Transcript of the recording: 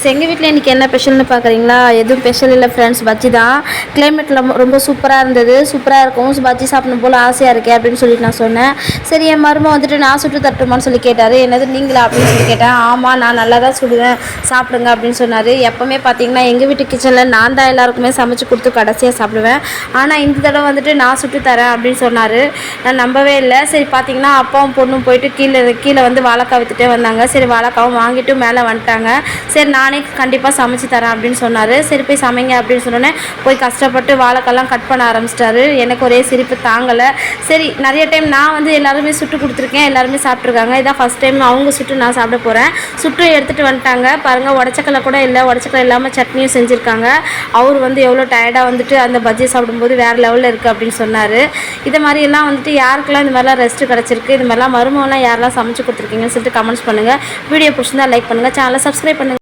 எங்கள் வீட்டில் இன்றைக்கி என்ன ஸ்பெஷல்னு பார்க்குறீங்களா? எதுவும் ஸ்பெஷல் இல்லை ஃப்ரெண்ட்ஸ், பஜ்ஜி தான். கிளைமேட்டில் ரொம்ப சூப்பராக இருந்தது. சூப்பராக இருக்கும், பஜ்ஜி சாப்பிடணும் போல் ஆசையாக இருக்கே அப்படின்னு சொல்லிட்டு நான் சொன்னேன். சரி, என் மருமகன் வந்துட்டு நான் சுட்டு தட்டுமான்னு சொல்லி கேட்டார். என்னது நீங்களா அப்படின்னு சொல்லி கேட்டேன். ஆமாம், நான் நல்லா தான் சுடுவேன், சாப்பிடுங்க அப்படின்னு சொன்னார். எப்போவுமே பார்த்தீங்கன்னா எங்கள் வீட்டு கிச்சனில் நான் தான் எல்லாருக்குமே சமைச்சு கொடுத்து கடைசியாக சாப்பிடுவேன். ஆனால் இந்த தடவை வந்துட்டு நான் சுட்டு தரேன் அப்படின்னு சொன்னார். நான் நம்பவே இல்லை. சரி, பார்த்தீங்கன்னா அப்பாவும் பொண்ணும் போயிட்டு கீழே வந்து வாழைக்காய் விற்றுட்டே வந்தாங்க. சரி, வாழைக்காவும் வாங்கிட்டு மேலே வந்துட்டாங்க. சரி, நானே கண்டிப்பாக சமைச்சு தரேன் அப்படின்னு சொன்னார். சரி, போய் சமைங்க அப்படின்னு சொன்னோன்னே போய் கஷ்டப்பட்டு வாழைக்காலாம் கட் பண்ண ஆரம்பிச்சிட்டாரு. எனக்கு ஒரே சிரிப்பு தாங்கலை. சரி, நிறைய டைம் நான் வந்து எல்லாருமே சுட்டு கொடுத்துருக்கேன், எல்லாருமே சாப்பிட்ருக்காங்க. இதான் ஃபஸ்ட் டைம் அவங்க சுட்டு நான் சாப்பிட போகிறேன். சுட்டு எடுத்துகிட்டு வந்துட்டாங்க பாருங்கள். உடச்சக்கல்ல கூட இல்லை, உடச்சக்கல்ல இல்லாமல் சட்னியும் செஞ்சுருக்காங்க. அவர் வந்து எவ்வளோ டயர்டாக வந்துட்டு அந்த பஜ்ஜி சாப்பிடும்போது வேறு லெவலில் இருக்குது அப்படின்னு சொன்னார். இதை மாதிரியெல்லாம் வந்துட்டு யாருக்கெல்லாம் இந்த மாதிரிலாம் ரெஸ்ட்டு கிடச்சிருக்கு, இது மாதிரிலாம் மருமகெல்லாம் யாரெல்லாம் சமைச்சு கொடுத்துருக்கீங்கன்னு சொல்லிட்டு கமெண்ட்ஸ் பண்ணுங்கள். வீடியோ பிடிச்சிருந்தா லைக் பண்ணுங்கள், சேனலை சப்ஸ்கிரைப் பண்ணுங்கள்.